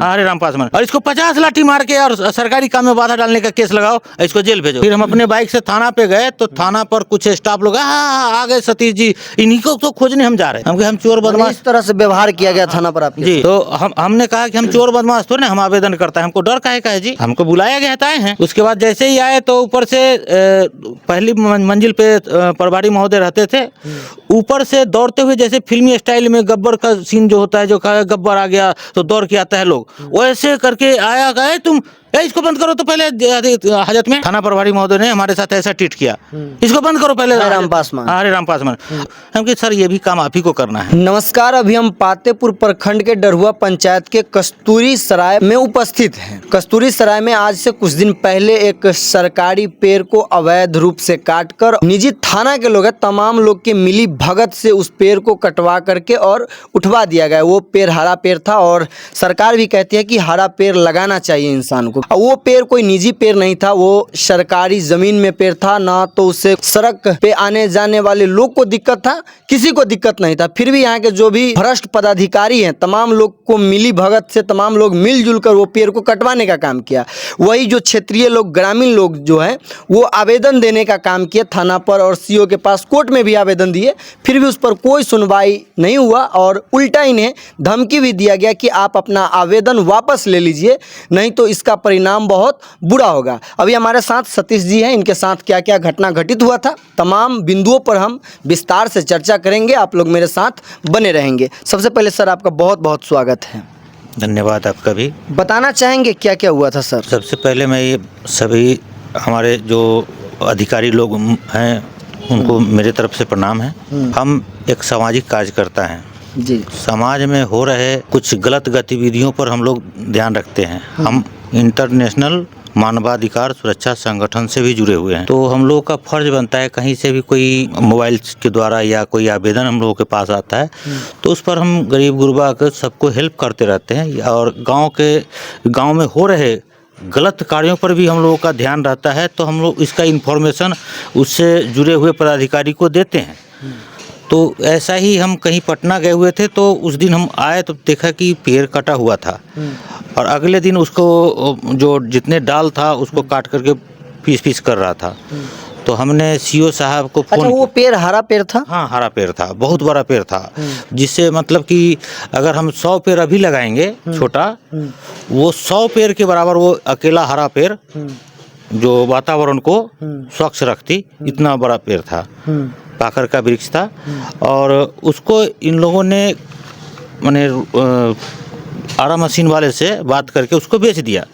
हरे राम पासवान, और इसको 50 लाठी मार के और सरकारी काम में बाधा डालने का केस लगाओ, इसको जेल भेजो। फिर हम अपने बाइक से थाना पे गए तो थाना पर कुछ स्टाफ लोग आ गए, सतीश जी इन्हीं को तो खोजने हम जा रहे हैं। हम चोर बदमाश, इस तरह से व्यवहार किया गया थाना पर आपके जी। तो हमने कहा कि हम चोर बदमाश थोड़े, हम आवेदन करता है, हमको डर काहे का है जी, हमको बुलाया गया था, आए हैं। उसके बाद जैसे ही आए तो ऊपर से पहली मंजिल पे प्रभारी महोदय रहते थे, ऊपर से दौड़ते हुए जैसे फिल्मी स्टाइल में गब्बर का सीन जो होता है, जो कहा गब्बर आ गया तो दौड़ के आता है लोग, वैसे करके आया, गए तुम इसको बंद करो। तो पहले हाजत में थाना प्रभारी महोदय ने हमारे साथ ऐसा ट्रीट किया, इसको बंद करो पहले। हरे राम पासवान, हरे राम पासवान। हम कहे सर ये भी काम आप ही को करना है। नमस्कार, अभी हम पातेपुर प्रखंड के डरहुआ पंचायत के कस्तूरी सराय में उपस्थित हैं। कस्तूरी सराय में आज से कुछ दिन पहले एक सरकारी पेड़ को अवैध रूप से काटकर निजी थाना के लोग तमाम लोग के मिली भगत से उस पेड़ को कटवा करके और उठवा दिया गया। वो पेड़ हरा पेड़ था और सरकार भी कहती है कि हरा पेड़ लगाना चाहिए इंसान को। वो पेड़ कोई निजी पेड़ नहीं था, वो सरकारी जमीन में पेड़ था, ना तो उससे सड़क पे आने जाने वाले लोग को दिक्कत था, किसी को दिक्कत नहीं था। फिर भी यहाँ के जो भी भ्रष्ट पदाधिकारी हैं, तमाम लोग को मिली भगत से तमाम लोग मिलजुल कर वो पेड़ को कटवाने का काम किया। वही जो क्षेत्रीय लोग, ग्रामीण लोग जो है, वो आवेदन देने का काम किए थाना पर और सीओ के पास, कोर्ट में भी आवेदन दिए, फिर भी उस पर कोई सुनवाई नहीं हुआ और उल्टा इन्हें धमकी भी दिया गया कि आप अपना आवेदन वापस ले लीजिए, नहीं तो इसका परिणाम बहुत बुरा होगा। अभी हमारे साथ सतीश जी हैं, इनके साथ क्या क्या घटना घटित हुआ था, तमाम बिंदुओं पर हम विस्तार से चर्चा करेंगे। आप लोग मेरे साथ बने रहेंगे। सबसे पहले सर आपका बहुत बहुत स्वागत है। धन्यवाद आपका भी। बताना चाहेंगे क्या क्या हुआ था सर? सबसे पहले मैं ये सभी हमारे जो अधिकारी लोग हैं उनको मेरे तरफ से प्रणाम है। हम एक सामाजिक कार्यकर्ता हैं जी। समाज में हो रहे कुछ गलत गतिविधियों पर हम लोग ध्यान रखते हैं। हम इंटरनेशनल मानवाधिकार सुरक्षा संगठन से भी जुड़े हुए हैं, तो हम लोगों का फर्ज बनता है कहीं से भी कोई मोबाइल के द्वारा या कोई आवेदन हम लोगों के पास आता है तो उस पर हम गरीब गुरबा के सबको हेल्प करते रहते हैं। और गांव में हो रहे गलत कार्यों पर भी हम लोगों का ध्यान रहता है, तो हम लोग इसका इन्फॉर्मेशन उससे जुड़े हुए पदाधिकारी को देते हैं। तो ऐसा ही हम कहीं पटना गए हुए थे, तो उस दिन हम आए तो देखा कि पेड़ कटा हुआ था और अगले दिन उसको जो जितने डाल था उसको काट करके पीस कर रहा था। तो हमने सीओ साहब को फोन। अच्छा, वो पेड़ हरा पेड़ था? हाँ, हरा पेड़ था, बहुत बड़ा पेड़ था, जिससे मतलब कि अगर हम 100 पेड़ अभी लगाएंगे छोटा, वो 100 पेड़ के बराबर वो अकेला हरा पेड़ जो वातावरण को स्वच्छ रखती, इतना बड़ा पेड़ था, पाकर का वृक्ष था। और उसको इन लोगों ने माने आरा मशीन वाले से बात करके उसको बेच दिया।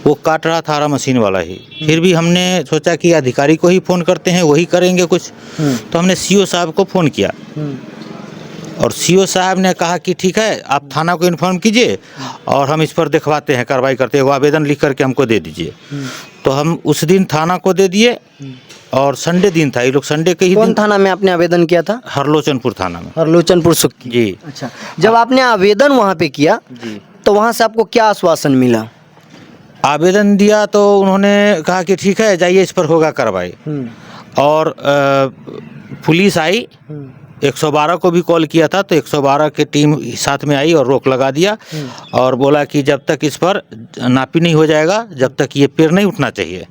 वो काट रहा था आरा मशीन वाला ही। फिर भी हमने सोचा कि अधिकारी को ही फ़ोन करते हैं, वही करेंगे कुछ। तो हमने सीओ साहब को फ़ोन किया और सीओ साहब ने कहा कि ठीक है, आप थाना को इन्फॉर्म कीजिए और हम इस पर दिखवाते हैं, कार्रवाई करते हैं, वो आवेदन लिख करके हमको दे दीजिए। तो हम उस दिन थाना को दे दिए और संडे दिन था, ये लोग संडे के ही कौन थाना में आपने आवेदन किया था? हरलोचनपुर थाना में। हरलोचनपुर सुक्की जी। अच्छा, जब आपने आवेदन वहाँ पे किया जी, तो वहाँ से आपको क्या आश्वासन मिला? आवेदन दिया तो उन्होंने कहा कि ठीक है, जाइए, इस पर होगा कार्रवाई। और पुलिस आई, 112 को भी कॉल किया था, तो 112 की टीम साथ में आई और रोक लगा दिया और बोला कि जब तक इस पर नापी नहीं हो जाएगा, जब तक ये पेड़ नहीं उठना चाहिए,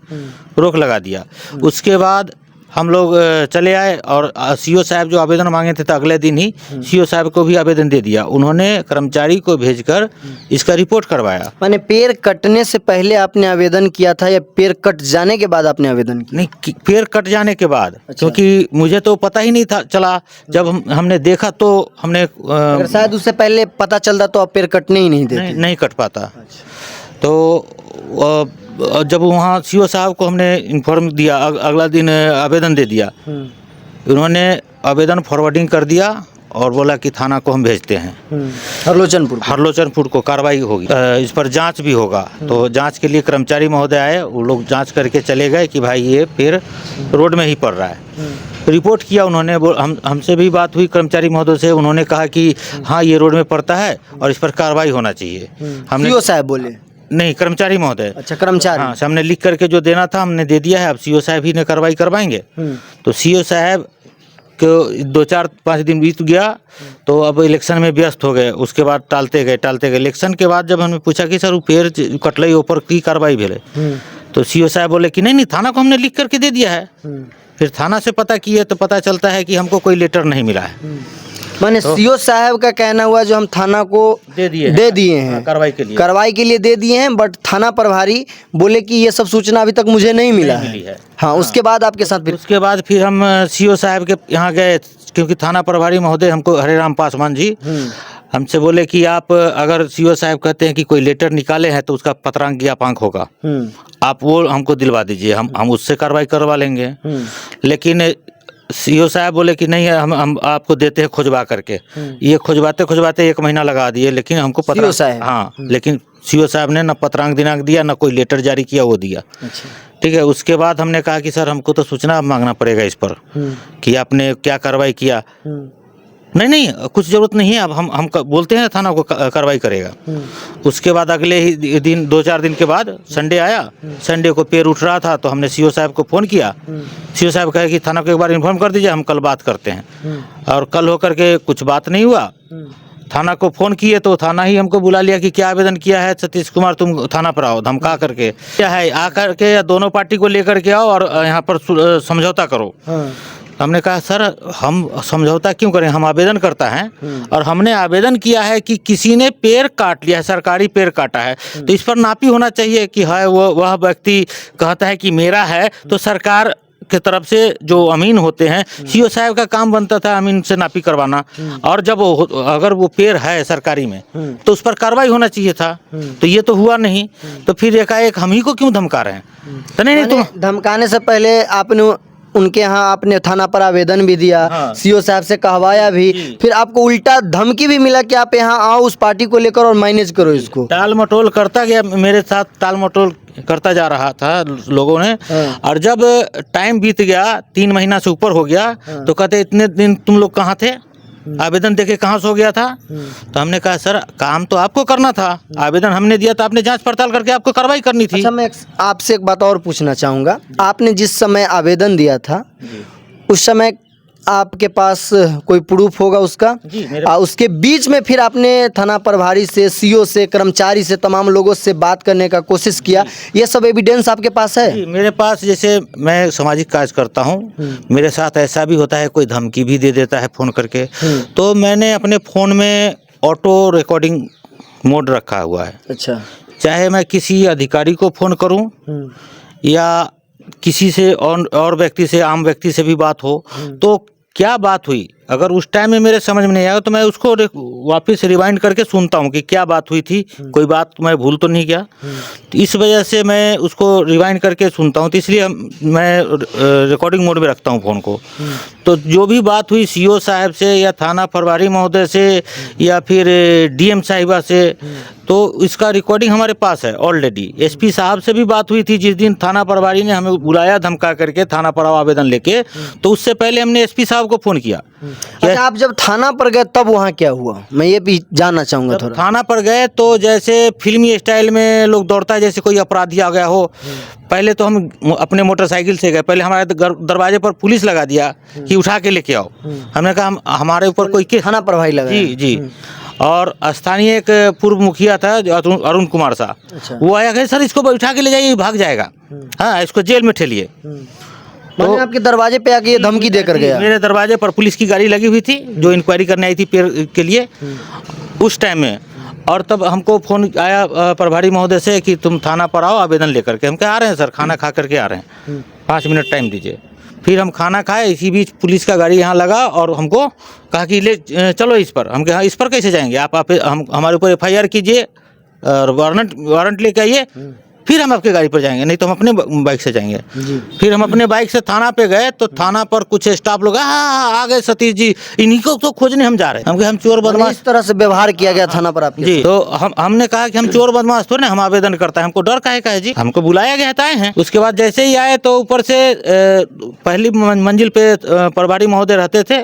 रोक लगा दिया। उसके बाद हम लोग चले आए और सीओ साहब जो आवेदन मांगे थे तो अगले दिन ही सीओ साहब को भी आवेदन दे दिया। उन्होंने कर्मचारी को भेजकर इसका रिपोर्ट करवाया। माने पेड़ कटने से पहले आपने आवेदन किया था या पेड़ कट जाने के बाद आपने आवेदन किया? नहीं, पेड़ कट जाने के बाद। अच्छा। क्योंकि मुझे तो पता ही नहीं था चला, जब हमने देखा तो हमने अगर शायद उससे पहले पता चलता तो आप पेड़ कटने ही नहीं देते। नहीं कट पाता। तो जब वहाँ सीओ साहब को हमने इन्फॉर्म दिया, अगला दिन आवेदन दे दिया, उन्होंने आवेदन फॉरवर्डिंग कर दिया और बोला कि थाना को हम भेजते हैं हरलोचनपुर को कार्रवाई होगी, इस पर जांच भी होगा। तो जांच के लिए कर्मचारी महोदय आए, वो लोग जांच करके चले गए कि भाई ये पेड़ रोड में ही पड़ रहा है। रिपोर्ट किया उन्होंने, हमसे भी बात हुई कर्मचारी महोदय से, उन्होंने कहा कि हाँ ये रोड में पड़ता है और इस पर कार्रवाई होना चाहिए। हमने सीओ साहब बोले? नहीं, कर्मचारी महोदय। अच्छा, कर्मचारी। हाँ, हमने लिख करके जो देना था हमने दे दिया है, अब सीओ साहब ही ने कार्रवाई करवाएंगे। तो सीओ साहब 2-4-5 दिन बीत गया तो अब इलेक्शन में व्यस्त हो गए। उसके बाद टालते गए। इलेक्शन के बाद जब हमने पूछा कि सर वो पेड़ कटलई ऊपर की कार्रवाई भेले, तो सीओ साहब बोले कि नहीं थाना को हमने लिख करके दे दिया है। फिर थाना से पता किए तो पता चलता है कि हमको कोई लेटर नहीं मिला है। माने सीओ साहब का कहना हुआ जो हम थाना को दे दिए हैं कार्रवाई के लिए दे दिए हैं, बट थाना प्रभारी बोले कि ये सब सूचना अभी तक मुझे नहीं मिला है। हाँ, उसके बाद आपके साथ उसके बाद फिर हम सीओ साहब के यहाँ गए, क्योंकि थाना प्रभारी महोदय हमको हरेराम पासवान जी हमसे बोले कि आप अगर सीओ साहब कहते हैं कि कोई लेटर निकाले हैं तो उसका पत्रांक ज्ञापांक होगा, आप वो हमको दिलवा दीजिए, हम उससे कार्रवाई करवा लेंगे। लेकिन सीओ साहब बोले कि नहीं हम आपको देते हैं खुजवा करके। ये खुजवाते 1 महीना लगा दिए, लेकिन हमको पत्रांक, हाँ, लेकिन सीओ साहब ने न पत्रांक दिनांक दिया, न कोई लेटर जारी किया, वो दिया। ठीक है। उसके बाद हमने कहा कि सर हमको तो सूचना मांगना पड़ेगा इस पर कि आपने क्या कार्रवाई किया। नहीं कुछ जरूरत नहीं है, अब हम बोलते हैं थाना को कार्रवाई करेगा। उसके बाद अगले ही दिन 2-4 दिन के बाद संडे आया, संडे को पेड़ उठ रहा था तो हमने सीओ साहब को फ़ोन किया। सीओ साहब कहे कि थाना को एक बार इन्फॉर्म कर दीजिए, हम कल बात करते हैं। और कल होकर के कुछ बात नहीं हुआ। थाना को फ़ोन किए तो थाना ही हमको बुला लिया कि क्या आवेदन किया है सतीश कुमार, तुम थाना पर आओ, धमका करके क्या है आकर के या दोनों पार्टी को लेकर के आओ और यहाँ पर समझौता करो। हमने कहा सर हम समझौता क्यों करें, हम आवेदन करता है और हमने आवेदन किया है कि किसी ने पेड़ काट लिया है, सरकारी पेड़ काटा है, तो इस पर नापी होना चाहिए कि है वह व्यक्ति कहता है कि मेरा है, तो सरकार के तरफ से जो अमीन होते हैं, सीओ साहब का काम बनता था अमीन से नापी करवाना। और जब अगर वो पेड़ है सरकारी में तो उस पर कार्रवाई होना चाहिए था, तो ये तो हुआ नहीं। तो फिर एकाएक हम ही को क्यों धमका रहे हैं? तो नहीं तुम धमकाने से पहले आपने उनके यहाँ आपने थाना पर आवेदन भी दिया, सीओ साहब से कहवाया भी, फिर आपको उल्टा धमकी भी मिला कि आप यहाँ आओ उस पार्टी को लेकर और मैनेज करो इसको। टाल मटोल करता गया, मेरे साथ टाल मटोल करता जा रहा था लोगों ने। और जब टाइम बीत गया, 3 महीना से ऊपर हो गया, तो कहते इतने दिन तुम लोग कहाँ थे, आवेदन देके कहाँ सो गया था? तो हमने कहा सर काम तो आपको करना था, आवेदन हमने दिया था, आपने जांच पड़ताल करके आपको कार्रवाई करनी थी। अच्छा, मैं आपसे एक बात और पूछना चाहूँगा, आपने जिस समय आवेदन दिया था उस समय आपके पास कोई प्रूफ होगा उसका? उसके बीच में फिर आपने थाना प्रभारी से, सीओ से, कर्मचारी से, तमाम लोगों से बात करने का कोशिश किया, ये सब एविडेंस आपके पास है? मेरे पास, जैसे मैं सामाजिक कार्य करता हूँ, मेरे साथ ऐसा भी होता है, कोई धमकी भी दे देता है फ़ोन करके, तो मैंने अपने फ़ोन में ऑटो रिकॉर्डिंग मोड रखा हुआ है। अच्छा। चाहे मैं किसी अधिकारी को फ़ोन करूँ या किसी से और व्यक्ति से, आम व्यक्ति से भी बात हो, तो क्या बात हुई, अगर उस टाइम में मेरे समझ में नहीं आया तो मैं उसको वापस रिवाइंड करके सुनता हूँ कि क्या बात हुई थी, कोई बात मैं भूल तो नहीं गया। तो इस वजह से मैं उसको रिवाइंड करके सुनता हूँ, तो इसलिए मैं रिकॉर्डिंग मोड में रखता हूँ फ़ोन को। तो जो भी बात हुई सीओ साहब से या थाना प्रभारी महोदय से या फिर डीएम साहिबा से, तो इसका रिकॉर्डिंग हमारे पास है ऑलरेडी। एसपी साहब से भी बात हुई थी जिस दिन थाना प्रभारी ने हमें बुलाया धमका करके थाना पर आवेदन लेके, तो उससे पहले हमने एसपी साहब को फ़ोन किया। अच्छा, आप जब थाना पर गए तब वहाँ क्या हुआ, मैं ये भी जानना चाहूँगा थोड़ा। थाना पर गए तो जैसे फिल्मी स्टाइल में लोग दौड़ता है, जैसे कोई अपराधी आ गया हो। पहले तो हम अपने मोटरसाइकिल से गए, पहले हमारे दरवाजे पर पुलिस लगा दिया कि उठा के लेके आओ। हमने कहा हमारे ऊपर कोई केस, थाना प्रभारी लगा? जी। और स्थानीय एक पूर्व मुखिया था जो अरुण कुमार सा, वो आया कहे सर इसको उठा के ले जाइए, भाग जाएगा, हाँ इसको जेल में ठेलिए। तो आपके दरवाजे पे आके ये धमकी देकर गया? मेरे दरवाजे पर पुलिस की गाड़ी लगी हुई थी जो इंक्वायरी करने आई थी पेड़ के लिए उस टाइम में। और तब हमको फ़ोन आया प्रभारी महोदय से कि तुम थाना पर आओ आवेदन लेकर के। हम कहा आ रहे हैं सर, खाना खा करके आ रहे हैं, 5 मिनट टाइम दीजिए। फिर हम खाना खाए, इसी बीच पुलिस का गाड़ी यहाँ लगा और हमको कहा कि ले चलो इस पर। हम कहा इस पर कैसे जाएंगे, आप हम हमारे ऊपर FIR कीजिए और वारंट लेके आइए, फिर हम आपके गाड़ी पर जाएंगे, नहीं तो हम अपने बाइक से जाएंगे। फिर हम अपने बाइक से थाना पे गए तो थाना पर कुछ स्टाफ लोग आ गए, सतीश जी इन्हीं को तो खोजने हम जा रहे हैं। हम चोर बदमाश, इस तरह से व्यवहार किया गया थाना पर आपके? जी। तो हमने कहा कि हम चोर बदमाश थोड़े ना, हम आवेदन करता है, हमको डर काहे का है जी, हमको बुलाया गया है हैं। उसके बाद जैसे ही आए तो ऊपर से पहली मंजिल पे प्रभारी महोदय रहते थे,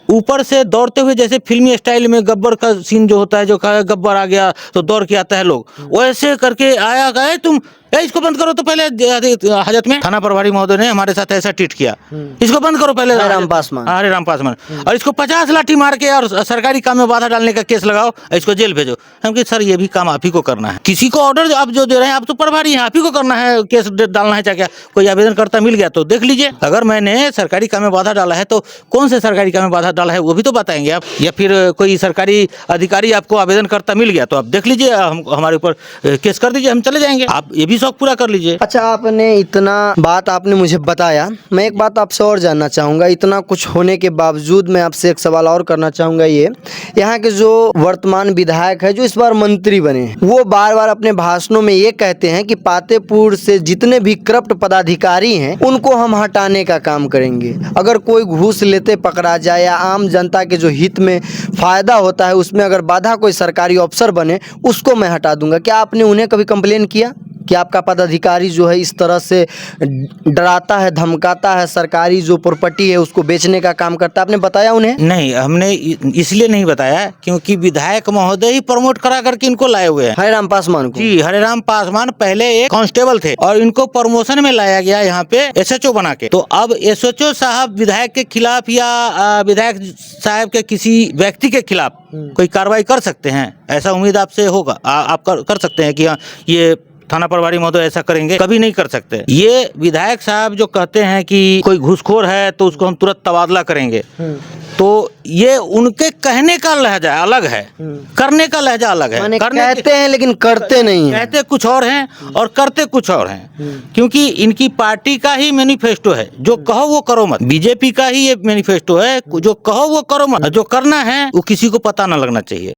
ऊपर से दौड़ते हुए जैसे फिल्मी स्टाइल में गब्बर का सीन जो होता है, जो कहा गब्बर आ गया तो दौड़ के आता है लोग, वैसे करके आया, गए तुम इसको बंद करो तो पहले हाजत में थाना प्रभारी महोदय ने हमारे साथ ऐसा ट्वीट किया, इसको बंद करो पहले। हरे राम पासवान। हरे राम पासवान। और इसको 50 लाठी मार के और सरकारी काम में बाधा डालने का केस लगाओ, इसको जेल भेजो। हम कहे सर ये भी काम आप ही को करना है, किसी को ऑर्डर आप जो दे रहे हैं, आप तो प्रभारी हैं, आप ही को करना है, केस डालना है। चाहे कोई आवेदनकर्ता मिल गया तो देख लीजिए, अगर मैंने सरकारी काम में बाधा डाला है तो कौन से सरकारी काम में बाधा डाला है वो भी तो बताएंगे आप। या फिर कोई सरकारी अधिकारी आपको आवेदनकर्ता मिल गया तो आप देख लीजिए, हमारे ऊपर केस कर दीजिए, हम चले जाएंगे, आप ये भी शौक पूरा कर लीजिए। अच्छा, आपने इतना बात आपने मुझे बताया, मैं एक बात आपसे और जानना चाहूँगा। इतना कुछ होने के बावजूद मैं आपसे एक सवाल और करना चाहूँगा। ये यहाँ के जो वर्तमान विधायक है, जो इस बार मंत्री बने हैं, वो बार बार अपने भाषणों में ये कहते हैं कि पातेपुर से जितने भी करप्ट पदाधिकारी हैं उनको हम हटाने का काम करेंगे। अगर कोई घूस लेते पकड़ा जाए या आम जनता के जो हित में फायदा होता है उसमें अगर बाधा कोई सरकारी अफसर बने, उसको मैं हटा दूंगा। क्या आपने उन्हें कभी कंप्लेन किया कि आपका पदाधिकारी जो है इस तरह से डराता है, धमकाता है, सरकारी जो प्रॉपर्टी है उसको बेचने का काम करता है? आपने बताया उन्हें? नहीं, हमने इसलिए नहीं बताया क्योंकि विधायक महोदय ही प्रमोट करा करके इनको लाए हुए हैं। हरे राम पासवान को? जी, हरे राम पासवान पहले एक कांस्टेबल थे और इनको प्रमोशन में लाया गया यहाँ पे एसएचओ बना के। तो अब एसएचओ साहब विधायक के खिलाफ या विधायक साहब के किसी व्यक्ति के खिलाफ कोई कार्रवाई कर सकते हैं, ऐसा उम्मीद आपसे होगा? आप कर सकते हैं कि हाँ ये थाना प्रभारी महोदय ऐसा करेंगे? कभी नहीं कर सकते। ये विधायक साहब जो कहते हैं कि कोई घूसखोर है तो उसको हम तुरंत तबादला करेंगे, तो ये उनके कहने का लहजा अलग है, करने का लहजा अलग है। कहते हैं लेकिन करते नहीं हैं। कहते कुछ और हैं और करते कुछ और हैं, क्योंकि इनकी पार्टी का ही मैनिफेस्टो है, जो कहो वो करो मत। बीजेपी का ही ये मैनिफेस्टो है, जो कहो वो करो मत, जो करना है वो किसी को पता न लगना चाहिए।